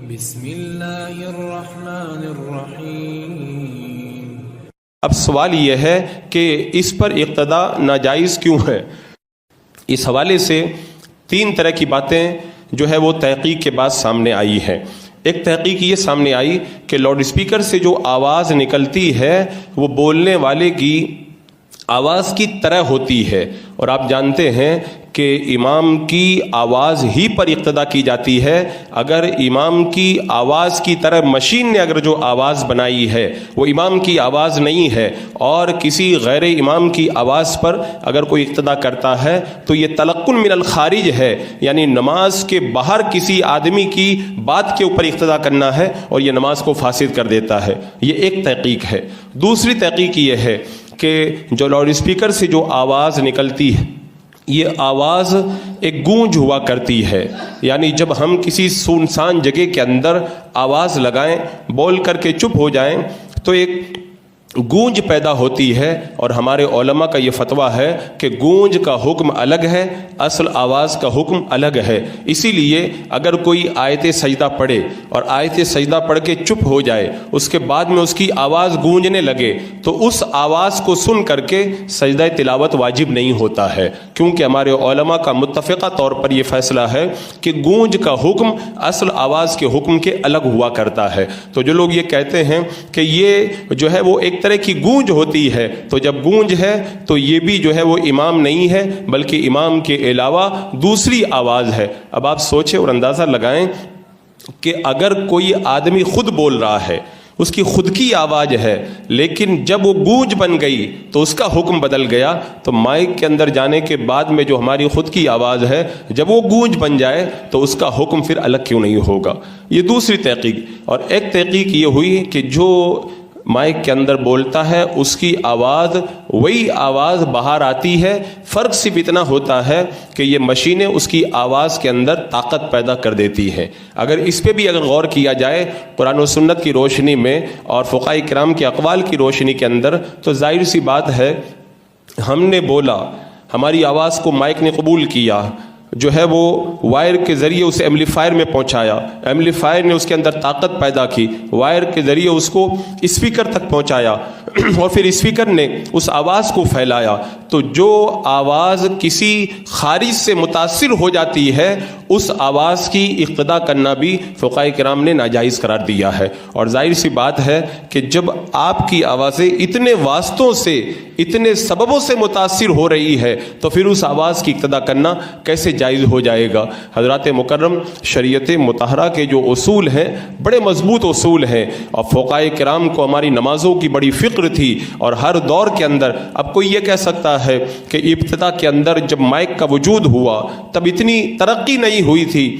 بسم اللہ الرحمن الرحیم۔ اب سوال یہ ہے کہ اس پر اقتدا ناجائز کیوں ہے؟ اس حوالے سے تین طرح کی باتیں جو ہے وہ تحقیق کے بعد سامنے آئی ہے۔ ایک تحقیق یہ سامنے آئی کہ لاؤڈ اسپیکر سے جو آواز نکلتی ہے وہ بولنے والے کی آواز کی طرح ہوتی ہے، اور آپ جانتے ہیں کہ امام کی آواز ہی پر اقتدا کی جاتی ہے۔ اگر امام کی آواز کی طرح مشین نے اگر جو آواز بنائی ہے وہ امام کی آواز نہیں ہے، اور کسی غیر امام کی آواز پر اگر کوئی اقتدا کرتا ہے تو یہ تلقن من الخارج ہے، یعنی نماز کے باہر کسی آدمی کی بات کے اوپر اقتدا کرنا ہے اور یہ نماز کو فاسد کر دیتا ہے۔ یہ ایک تحقیق ہے۔ دوسری تحقیق یہ ہے کہ جو لاؤڈ اسپیکر سے جو آواز نکلتی ہے یہ آواز ایک گونج ہوا کرتی ہے، یعنی جب ہم کسی سنسان جگہ کے اندر آواز لگائیں، بول کر کے چپ ہو جائیں تو ایک گونج پیدا ہوتی ہے، اور ہمارے علماء کا یہ فتویٰ ہے کہ گونج کا حکم الگ ہے، اصل آواز کا حکم الگ ہے۔ اسی لیے اگر کوئی آیت سجدہ پڑھے اور آیت سجدہ پڑھ کے چپ ہو جائے، اس کے بعد میں اس کی آواز گونجنے لگے تو اس آواز کو سن کر کے سجدہ تلاوت واجب نہیں ہوتا ہے، کیونکہ ہمارے علماء کا متفقہ طور پر یہ فیصلہ ہے کہ گونج کا حکم اصل آواز کے حکم کے الگ ہوا کرتا ہے۔ تو جو لوگ یہ کہتے ہیں کہ یہ جو ہے وہ ایک طرح کی گونج ہوتی ہے، تو جب گونج ہے تو یہ بھی جو ہے وہ امام نہیں ہے بلکہ امام کے علاوہ دوسری آواز ہے۔ اب آپ سوچیں اور اندازہ لگائیں کہ اگر کوئی آدمی خود بول رہا ہے، اس کی خود کی آواز ہے، لیکن جب وہ گونج بن گئی تو اس کا حکم بدل گیا، تو مائک کے اندر جانے کے بعد میں جو ہماری خود کی آواز ہے جب وہ گونج بن جائے تو اس کا حکم پھر الگ کیوں نہیں ہوگا؟ یہ دوسری تحقیق۔ اور ایک تحقیق یہ ہوئی کہ جو مائک کے اندر بولتا ہے اس کی آواز وہی آواز باہر آتی ہے، فرق صرف اتنا ہوتا ہے کہ یہ مشینیں اس کی آواز کے اندر طاقت پیدا کر دیتی ہیں۔ اگر اس پہ بھی اگر غور کیا جائے قرآن و سنت کی روشنی میں اور فقہاء کرام کے اقوال کی روشنی کے اندر، تو ظاہر سی بات ہے ہم نے بولا، ہماری آواز کو مائک نے قبول کیا، جو ہے وہ وائر کے ذریعے اسے ایمپلیفائر میں پہنچایا، ایمپلیفائر نے اس کے اندر طاقت پیدا کی، وائر کے ذریعے اس کو اسپیکر تک پہنچایا اور پھر اسپیکر نے اس آواز کو پھیلایا، تو جو آواز کسی خارج سے متاثر ہو جاتی ہے اس آواز کی اقتدا کرنا بھی فقہاء کرام نے ناجائز قرار دیا ہے۔ اور ظاہر سی بات ہے کہ جب آپ کی آوازیں اتنے واسطوں سے، اتنے سببوں سے متاثر ہو رہی ہے تو پھر اس آواز کی اقتدا کرنا کیسے جائز ہو جائے گا؟ حضرات مکرم، شریعت مطہرہ کے جو اصول ہیں بڑے مضبوط اصول ہیں، اور فقہاء کرام کو ہماری نمازوں کی بڑی فکر تھی، اور ہر دور کے اندر اب کوئی یہ کہہ سکتا ہے کہ ابتدا کے اندر جب مائک کا وجود ہوا تب اتنی ترقی نہیں ہوئی تھی،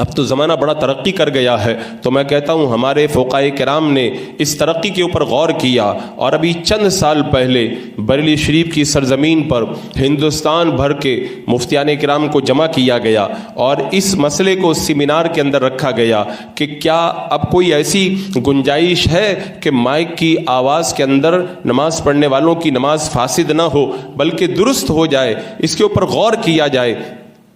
اب تو زمانہ بڑا ترقی کر گیا ہے۔ تو میں کہتا ہوں ہمارے فقہاء کرام نے اس ترقی کے اوپر غور کیا، اور ابھی چند سال پہلے بریلی شریف کی سرزمین پر ہندوستان بھر کے مفتیان کرام کو جمع کیا گیا اور اس مسئلے کو سیمینار کے اندر رکھا گیا کہ کیا اب کوئی ایسی گنجائش ہے کہ مائک کی آواز کے اندر نماز پڑھنے والوں کی نماز فاسد نہ ہو بلکہ درست ہو جائے؟ اس کے اوپر غور کیا جائے۔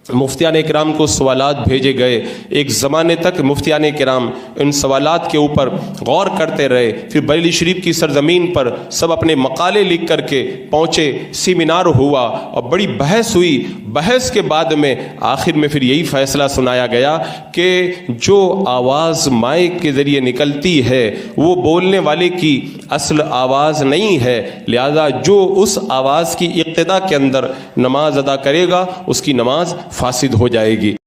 مفتیان کرام کو سوالات بھیجے گئے، ایک زمانے تک مفتیان کرام ان سوالات کے اوپر غور کرتے رہے، پھر بریلی شریف کی سرزمین پر سب اپنے مقالے لکھ کر کے پہنچے، سیمینار ہوا اور بڑی بحث ہوئی۔ بحث کے بعد میں آخر میں پھر یہی فیصلہ سنایا گیا کہ جو آواز مائک کے ذریعے نکلتی ہے وہ بولنے والے کی اصل آواز نہیں ہے، لہذا جو اس آواز کی اقتدا کے اندر نماز ادا کرے گا اس کی نماز فاسد ہو جائے گی۔